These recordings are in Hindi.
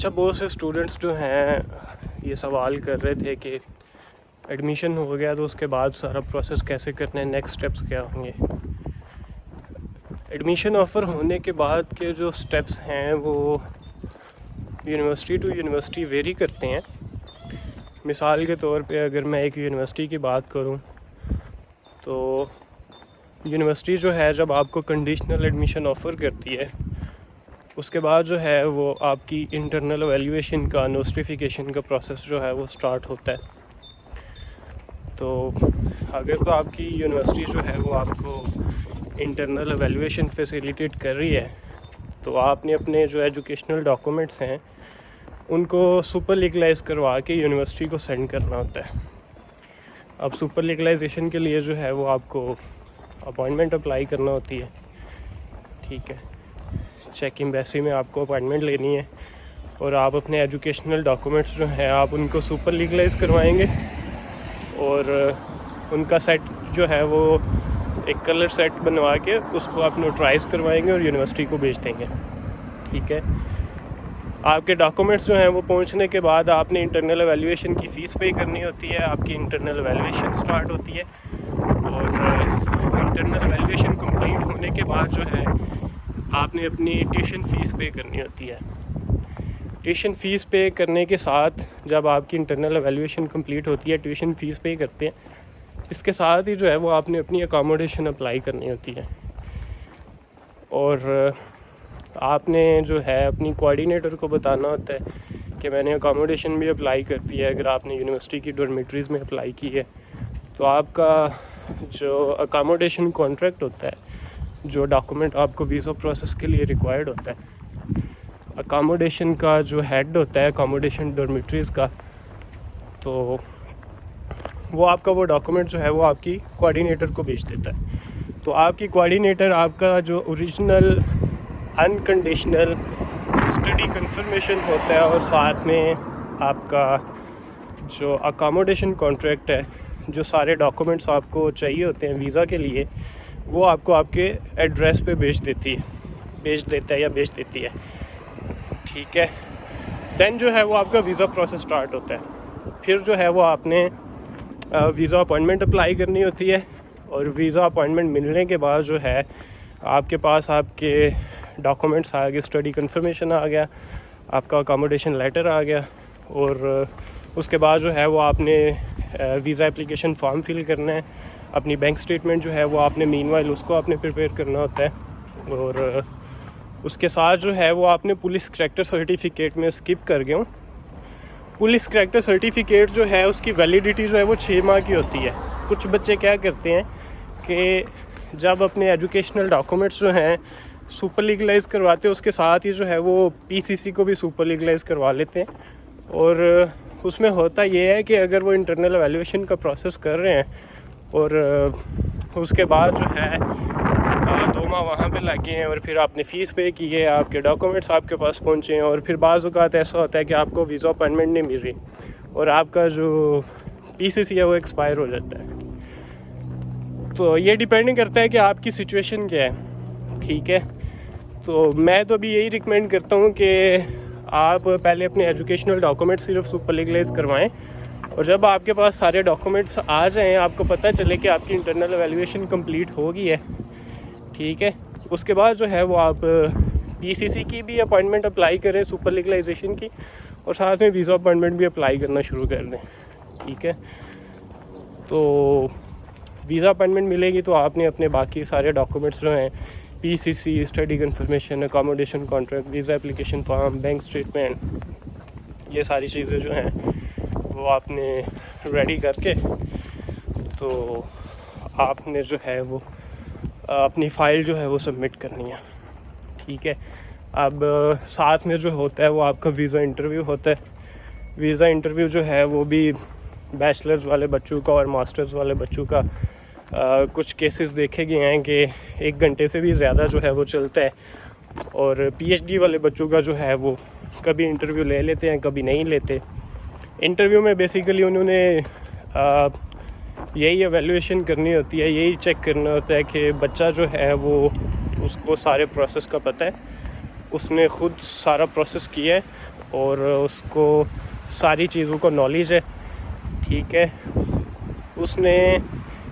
अच्छा, बहुत से स्टूडेंट्स जो हैं ये सवाल कर रहे थे कि एडमिशन हो गया तो उसके बाद सारा प्रोसेस कैसे करना है, नेक्स्ट स्टेप्स क्या होंगे। एडमिशन ऑफ़र होने के बाद के जो स्टेप्स हैं वो यूनिवर्सिटी टू यूनिवर्सिटी वेरी करते हैं। मिसाल के तौर पे अगर मैं एक यूनिवर्सिटी की बात करूं तो यूनिवर्सिटी जो है जब आपको कंडीशनल एडमिशन ऑफ़र करती है उसके बाद जो है वो आपकी इंटरनल एवेल्यूएशन का नोटिफिकेशन का प्रोसेस जो है वो स्टार्ट होता है। तो अगर तो आपकी यूनिवर्सिटी जो है वो आपको इंटरनल एवेल्यूएशन फैसिलिटेट कर रही है तो आपने अपने जो एजुकेशनल डॉक्यूमेंट्स हैं उनको सुपर लीगलाइज करवा के यूनिवर्सिटी को सेंड करना होता है। अब सुपर लीगलाइजेशन के लिए जो है वो आपको अपॉइंटमेंट अप्लाई करना होती है, ठीक है। चेक एम्बेसी में आपको अपॉइंटमेंट लेनी है और आप अपने एजुकेशनल डॉक्यूमेंट्स जो हैं आप उनको सुपर लीगलाइज करवाएंगे और उनका सेट जो है वो एक कलर सेट बनवा के उसको आप नोटराइज़ करवाएंगे और यूनिवर्सिटी को भेज देंगे, ठीक है। आपके डॉक्यूमेंट्स जो हैं वो पहुंचने के बाद आपने इंटरनल एवेल्यूएशन की फ़ीस पे करनी होती है। आपकी इंटरनल एवेल्यूएशन स्टार्ट होती है और इंटरनल एवेल्यूएशन कंप्लीट होने के बाद जो है आपने अपनी ट्यूशन फ़ीस पे करनी होती है। ट्यूशन फ़ीस पे करने के साथ जब आपकी इंटरनल एवेल्यूएशन कंप्लीट होती है, ट्यूशन फ़ीस पे करते हैं, इसके साथ ही जो है वो आपने अपनी अकोमोडेशन अप्लाई करनी होती है और आपने जो है अपनी कोऑर्डिनेटर को बताना होता है कि मैंने अकोमोडेशन भी अप्लाई कर दी है। अगर आपने यूनिवर्सिटी की डॉर्मेटरीज़ में अप्लाई की है तो आपका जो अकोमोडेशन कॉन्ट्रैक्ट होता है, जो डॉक्यूमेंट आपको वीज़ा प्रोसेस के लिए रिक्वायर्ड होता है, अकोमोडेशन का जो हेड होता है अकोमोडेशन डॉर्मेटरीज़ का, तो वो आपका वो डॉक्यूमेंट जो है वो आपकी कोऑर्डिनेटर को भेज देता है। तो आपकी कोऑर्डिनेटर आपका जो ओरिजिनल अनकंडीशनल स्टडी कंफर्मेशन होता है और साथ में आपका जो अकोमोडेशन कॉन्ट्रैक्ट है, जो सारे डॉक्यूमेंट्स आपको चाहिए होते हैं वीज़ा के लिए, वो आपको आपके एड्रेस पे भेज देता है या भेज देती है, ठीक है। दैन जो है वो आपका वीज़ा प्रोसेस स्टार्ट होता है। फिर जो है वो आपने वीज़ा अपॉइंटमेंट अप्लाई करनी होती है और वीज़ा अपॉइंटमेंट मिलने के बाद जो है आपके पास आपके डॉक्यूमेंट्स आ गए, स्टडी कंफर्मेशन आ गया, आपका अकोमोडेशन लेटर आ गया और उसके बाद जो है वो आपने वीज़ा एप्लीकेशन फॉर्म फिल करना है। अपनी बैंक स्टेटमेंट जो है वो आपने मीनवाइल उसको आपने प्रिपेयर करना होता है और उसके साथ जो है वो आपने पुलिस करैक्टर सर्टिफिकेट में स्किप कर गया हूँ। पुलिस करैक्टर सर्टिफिकेट जो है उसकी वैलिडिटी जो है वो 6 माह की होती है। कुछ बच्चे क्या करते हैं कि जब अपने एजुकेशनल डॉक्यूमेंट्स जो हैं सुपर लीगलाइज करवाते हैं उसके साथ ही जो है वो पीसीसी को भी सुपर लीगलाइज करवा लेते हैं और उसमें होता ये है कि अगर वो इंटरनल एवेल्यूएशन का प्रोसेस कर रहे हैं और उसके बाद जो है 2 माह वहाँ पे लगे हैं और फिर आपने फ़ीस पे की है, आपके डॉक्यूमेंट्स आपके पास पहुँचे हैं और फिर बाज़ औक़ात ऐसा होता है कि आपको वीज़ा अपॉइंटमेंट नहीं मिल रही और आपका जो पीसीसी है वो एक्सपायर हो जाता है। तो ये डिपेंड करता है कि आपकी सिचुएशन क्या है, ठीक है। तो मैं तो अभी यही रिकमेंड करता हूँ कि आप पहले अपने एजुकेशनल डॉक्यूमेंट सिर्फ सुपर लीगलाइज करवाएं और जब आपके पास सारे डॉक्यूमेंट्स आ जाएं, आपको पता चले कि आपकी इंटरनल एवेल्यूएशन कंप्लीट हो गई है, ठीक है, उसके बाद जो है वो आप पीसीसी की भी अपॉइंटमेंट अप्लाई करें सुपर लीगलाइजेशन की और साथ में वीज़ा अपॉइंटमेंट भी अप्लाई करना शुरू कर दें, ठीक है। तो वीज़ा अपॉइंटमेंट मिलेगी तो आपने अपने बाकी सारे डॉक्यूमेंट्स जो हैं PCC, study confirmation, accommodation contract, visa application form, bank statement, ये सारी चीज़ें जो हैं वो आपने रेडी करके तो आपने जो है वो अपनी फ़ाइल जो है वो सबमिट करनी है, ठीक है। अब साथ में जो होता है वो आपका वीज़ा इंटरव्यू होता है। वीज़ा इंटरव्यू जो है वो भी बैचलर्स वाले बच्चों का और मास्टर्स वाले बच्चों का कुछ केसेस देखे गए हैं कि 1 घंटे से भी ज़्यादा जो है वो चलता है और पीएचडी वाले बच्चों का जो है वो कभी इंटरव्यू ले लेते हैं, कभी नहीं लेते। इंटरव्यू में बेसिकली उन्होंने यही एवेल्यूएशन करनी होती है, यही चेक करना होता है कि बच्चा जो है वो उसको सारे प्रोसेस का पता है, उसने खुद सारा प्रोसेस किया है और उसको सारी चीज़ों का नॉलेज है, ठीक है। उसने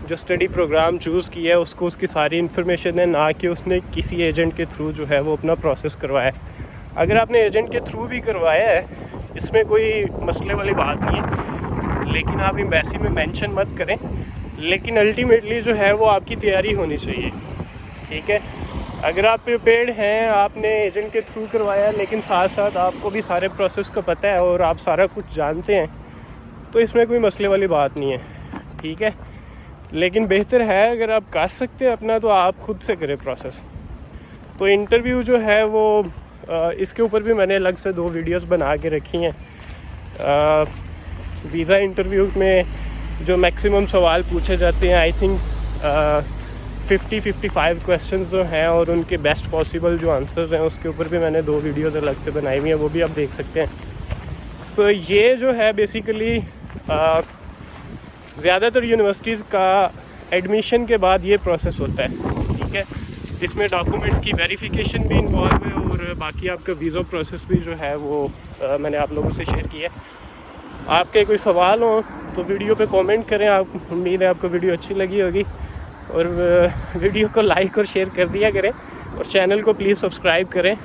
जो स्टडी प्रोग्राम चूज़ किया है उसको उसकी सारी इन्फॉर्मेशन है, ना कि उसने किसी एजेंट के थ्रू जो है वो अपना प्रोसेस करवाया है। अगर आपने एजेंट के थ्रू भी करवाया है इसमें कोई मसले वाली बात नहीं है, लेकिन आप एम्बेसी में मेंशन मत करें। लेकिन अल्टीमेटली जो है वो आपकी तैयारी होनी चाहिए, ठीक है। अगर आप प्रिपेयर्ड हैं, आपने एजेंट के थ्रू करवाया लेकिन साथ साथ आपको भी सारे प्रोसेस का पता है और आप सारा कुछ जानते हैं, तो इसमें कोई मसले वाली बात नहीं है, ठीक है। लेकिन बेहतर है अगर आप कर सकते हैं अपना तो आप खुद से करें प्रोसेस। तो इंटरव्यू जो है वो इसके ऊपर भी मैंने अलग से 2 वीडियोस बना के रखी हैं। वीज़ा इंटरव्यू में जो मैक्सिमम सवाल पूछे जाते हैं, आई थिंक 50-55 क्वेश्चंस जो हैं और उनके बेस्ट पॉसिबल जो आंसर्स हैं उसके ऊपर भी मैंने 2 वीडियोस अलग से बनाई हुई हैं, वो भी आप देख सकते हैं। तो ये जो है बेसिकली ज़्यादातर यूनिवर्सिटीज़ का एडमिशन के बाद ये प्रोसेस होता है, ठीक है। इसमें डॉक्यूमेंट्स की वेरिफिकेशन भी इन्वॉल्व है और बाकी आपका वीज़ा प्रोसेस भी जो है वो मैंने आप लोगों से शेयर किया है। आपके कोई सवाल हो तो वीडियो पे कमेंट करें। आप उम्मीद है आपको वीडियो अच्छी लगी होगी और वीडियो को लाइक और शेयर कर दिया करें और चैनल को प्लीज़ सब्सक्राइब करें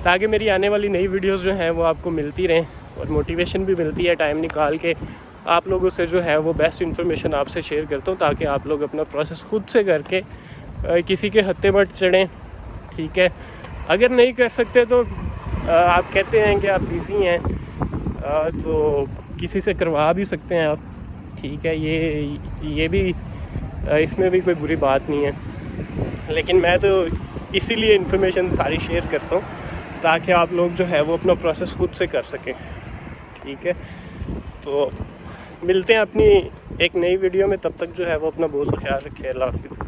ताकि मेरी आने वाली नई वीडियोस जो हैं वो आपको मिलती रहें और मोटिवेशन भी मिलती है। टाइम निकाल के आप लोगों से जो है वो बेस्ट इन्फॉर्मेशन आपसे शेयर करता हूँ ताकि आप लोग अपना प्रोसेस खुद से करके किसी के हत्थे मत चढ़ें, ठीक है। अगर नहीं कर सकते तो आप कहते हैं कि आप बिज़ी हैं तो किसी से करवा भी सकते हैं आप, ठीक है। ये भी इसमें भी कोई बुरी बात नहीं है, लेकिन मैं तो इसीलिए इन्फॉर्मेशन सारी शेयर करता हूँ ताकि आप लोग जो है वो अपना प्रोसेस खुद से कर सकें, ठीक है। तो मिलते हैं अपनी एक नई वीडियो में, तब तक जो है वो अपना बहुत सा ख्याल रखें। अल्लाह हाफ़िज़।